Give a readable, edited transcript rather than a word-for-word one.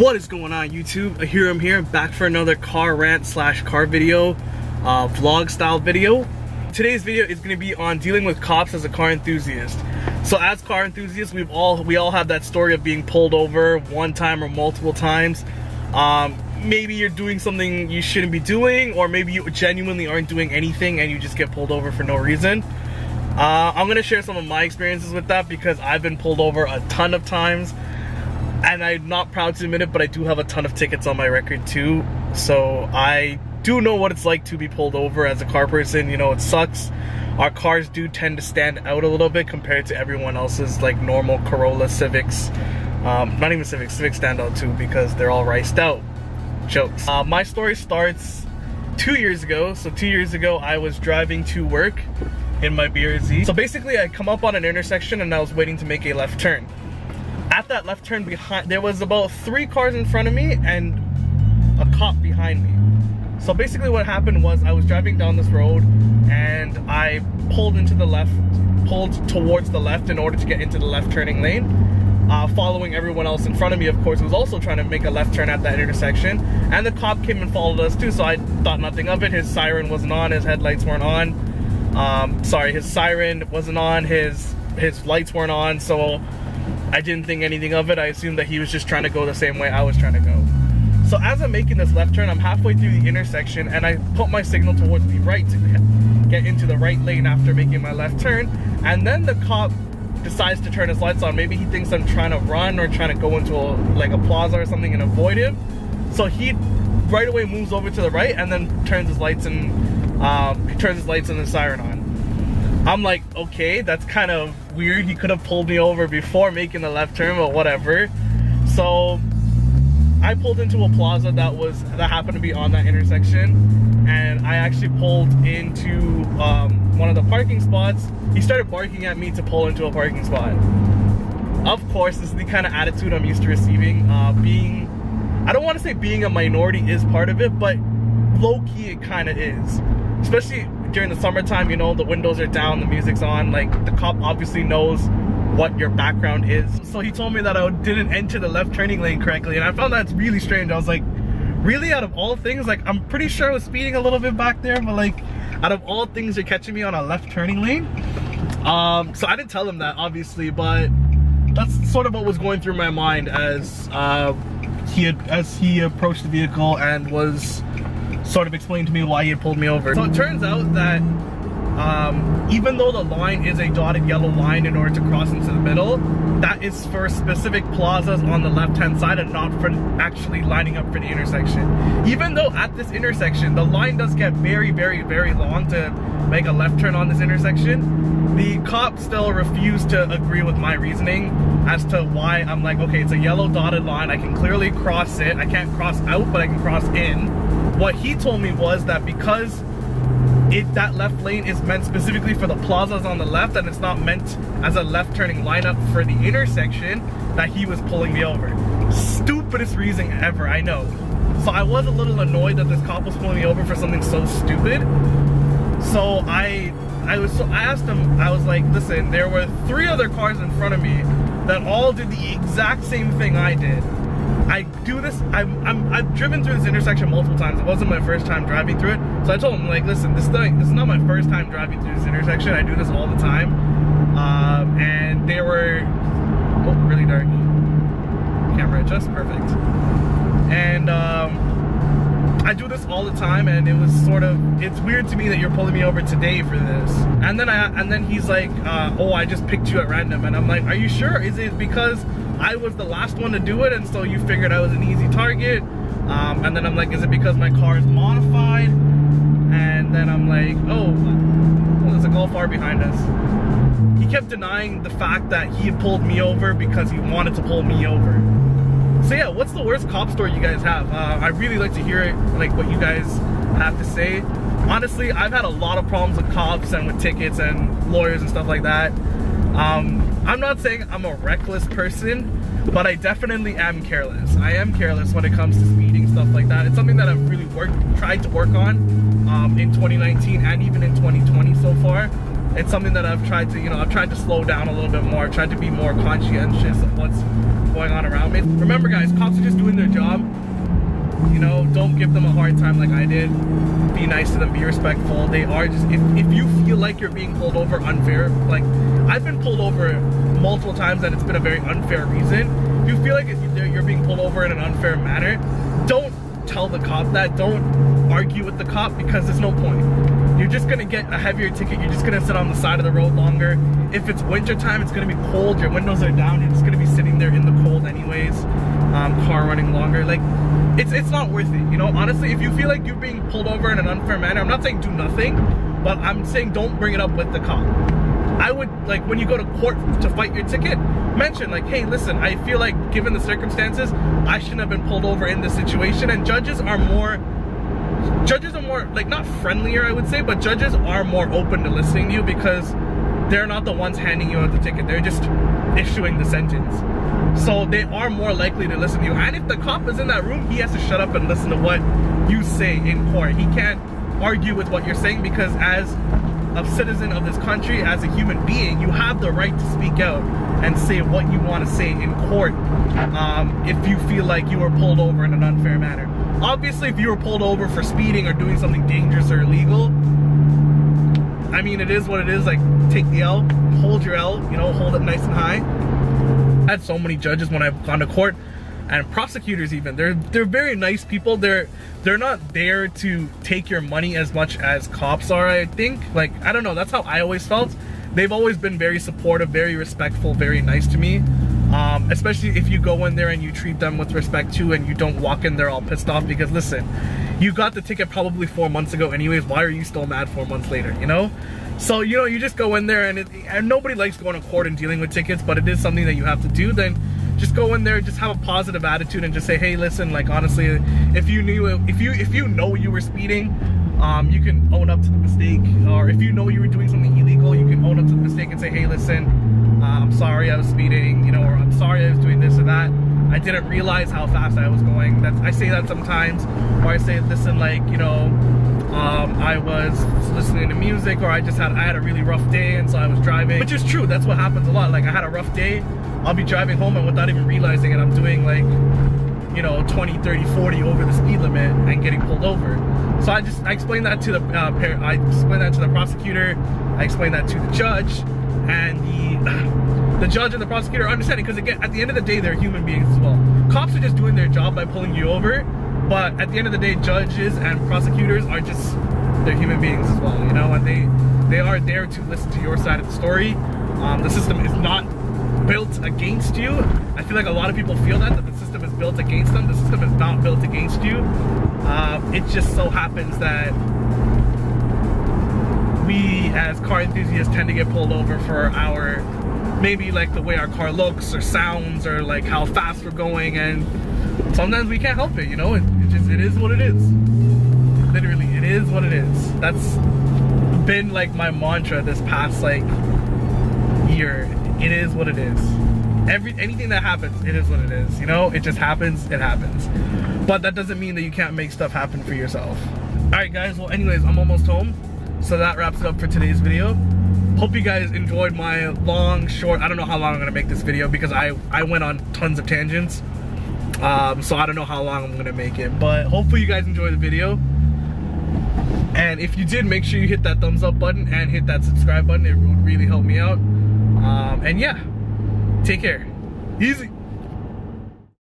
What is going on, YouTube? I'm here back for another car rant slash car video, vlog style video. Today's video is going to be on dealing with cops as a car enthusiast. So as car enthusiasts, we all have that story of being pulled over one time or multiple times. Maybe you're doing something you shouldn't be doing, or maybe you genuinely aren't doing anything and you just get pulled over for no reason. I'm going to share some of my experiences with that because I've been pulled over a ton of times. And I'm not proud to admit it, but I do have a ton of tickets on my record too. So I do know what it's like to be pulled over as a car person. You know, it sucks. Our cars do tend to stand out a little bit compared to everyone else's, like normal Corolla, Civics. Not even Civics. Civics stand out too because they're all riced out. Jokes. My story starts 2 years ago. So 2 years ago, I was driving to work in my BRZ. So basically, I come up on an intersection and I was waiting to make a left turn. At that left turn behind, there was about 3 cars in front of me and a cop behind me. So basically what happened was I was driving down this road and I pulled towards the left in order to get into the left turning lane. Following everyone else in front of me, of course, who was also trying to make a left turn at that intersection. And the cop came and followed us too, so I thought nothing of it. His siren wasn't on, his headlights weren't on. Sorry, his siren wasn't on, his lights weren't on, so I didn't think anything of it. I assumed that he was just trying to go the same way I was trying to go. So as I'm making this left turn, I'm halfway through the intersection and I put my signal towards the right to get into the right lane after making my left turn. And then the cop decides to turn his lights on. Maybe he thinks I'm trying to run or trying to go into a plaza or something and avoid him. So he right away moves over to the right and then turns his lights and the siren on. I'm like, okay, that's kind of weird. He could have pulled me over before making the left turn, but whatever. So I pulled into a plaza that happened to be on that intersection, and I actually pulled into one of the parking spots. He started barking at me to pull into a parking spot. Of course, this is the kind of attitude I'm used to receiving. I don't want to say being a minority is part of it, but low-key it kind of is. Especially during the summertime, you know, the windows are down, the music's on, like the cop obviously knows what your background is. So he told me that I didn't enter the left turning lane correctly, and I found that really strange. I was like, really, out of all things? Like, I'm pretty sure I was speeding a little bit back there, but like, out of all things, you're catching me on a left turning lane? So I didn't tell him that, obviously, but that's sort of what was going through my mind as he approached the vehicle and was sort of explained to me why he had pulled me over. So it turns out that even though the line is a dotted yellow line in order to cross into the middle, that is for specific plazas on the left-hand side and not for actually lining up for the intersection. Even though at this intersection, the line does get very, very, very long to make a left turn on this intersection, the cop still refused to agree with my reasoning as to why. I'm like, okay, it's a yellow dotted line, I can clearly cross it. I can't cross out, but I can cross in. What he told me was that because that left lane is meant specifically for the plazas on the left and it's not meant as a left turning lineup for the intersection, that he was pulling me over. Stupidest reason ever, I know. So I was a little annoyed that this cop was pulling me over for something so stupid. So I asked him, I was like, listen, there were 3 other cars in front of me that all did the exact same thing I did. I do this, I've driven through this intersection multiple times. It wasn't my first time driving through it. So I told him, like, listen, this is not my first time driving through this intersection. I do this all the time. And they were, oh, really dark. Camera adjust, perfect. And I do this all the time, and it was sort of, it's weird to me that you're pulling me over today for this. And then he's like, oh, I just picked you at random. And I'm like, are you sure? Is it because I was the last one to do it and so you figured I was an easy target? And then I'm like, is it because my car is modified? And then I'm like, oh, there's a Golf R behind us. He kept denying the fact that he had pulled me over because he wanted to pull me over. So yeah, what's the worst cop story you guys have? I really like to hear it, like what you guys have to say. Honestly, I've had a lot of problems with cops and with tickets and lawyers and stuff like that. I'm not saying I'm a reckless person, but I definitely am careless. I am careless when it comes to speeding, stuff like that. It's something that I've really tried to work on in 2019 and even in 2020 so far. It's something that I've tried to, I've tried to slow down a little bit more, tried to be more conscientious of what's going on around me. Remember guys, cops are just doing their job. You know, don't give them a hard time like I did. Be nice to them, be respectful. They are just, if you feel like you're being pulled over unfair, like I've been pulled over multiple times and it's been a very unfair reason. If you feel like you're being pulled over in an unfair manner, don't tell the cop that. Don't argue with the cop, because there's no point. You're just gonna get a heavier ticket. You're just gonna sit on the side of the road longer. If it's winter time, it's gonna be cold, your windows are down, you're just gonna be sitting there in the cold anyways. Car running longer. Like, it's not worth it, you know. Honestly, if you feel like you're being pulled over in an unfair manner, I'm not saying do nothing, but I'm saying don't bring it up with the cop. I would, like, when you go to court to fight your ticket, mention like, hey, listen, I feel like given the circumstances, I shouldn't have been pulled over in this situation. And judges are more, like, not friendlier, I would say, but judges are more open to listening to you, because they're not the ones handing you out the ticket. They're just issuing the sentence. So they are more likely to listen to you. And if the cop is in that room, he has to shut up and listen to what you say in court. He can't argue with what you're saying, because as a citizen of this country, as a human being, you have the right to speak out and say what you want to say in court, if you feel like you were pulled over in an unfair manner. Obviously, if you were pulled over for speeding or doing something dangerous or illegal, I mean, it is what it is. Like, take the L, hold your L, you know, hold it nice and high. I had so many judges when I've gone to court, and prosecutors even, they're very nice people. They're not there to take your money as much as cops are, I think. Like, I don't know, that's how I always felt. They've always been very supportive, very respectful, very nice to me. Especially if you go in there and you treat them with respect too, and you don't walk in there all pissed off, because listen, you got the ticket probably 4 months ago anyways. Why are you still mad 4 months later, you know? So, you know, you just go in there, and nobody likes going to court and dealing with tickets, but it is something that you have to do. Then just go in there, just have a positive attitude, and just say, hey, listen, like, honestly, if you know you were speeding, you can own up to the mistake. Or if you know you were doing something illegal, you can own up to the mistake and say, hey, listen, I'm sorry I was speeding, you know, or I'm sorry I was doing this or that. I didn't realize how fast I was going. I say that sometimes, or I say, listen, like, you know, I was listening to music, or I had a really rough day, and so I was driving. Which is true, that's what happens a lot. Like, I had a rough day, I'll be driving home, and without even realizing it, I'm doing like, you know, 20, 30, 40 over the speed limit and getting pulled over. So I explained that to the prosecutor, I explained that to the judge, and the judge and the prosecutor are understanding, because again, at the end of the day, they're human beings as well. Cops are just doing their job by pulling you over, but at the end of the day, judges and prosecutors are just, they're human beings as well, you know, and they are there to listen to your side of the story. The system is not built against you. I feel like a lot of people feel that the system is built against them. The system is not built against you. It just so happens that we as car enthusiasts tend to get pulled over for our, maybe like the way our car looks or sounds, or like how fast we're going, and sometimes we can't help it, you know. It is what it is. Literally, it is what it is. That's been like my mantra this past like year. It is what it is. Anything that happens, it is what it is, you know. It just happens, it happens. But that doesn't mean that you can't make stuff happen for yourself. Alright guys, well anyways, I'm almost home, so that wraps it up for today's video. Hope you guys enjoyed my long, short, I don't know how long I'm gonna make this video, because I went on tons of tangents. So I don't know how long I'm gonna make it, but hopefully you guys enjoyed the video. And if you did, make sure you hit that thumbs up button and hit that subscribe button. It would really help me out. And yeah, take care. Easy.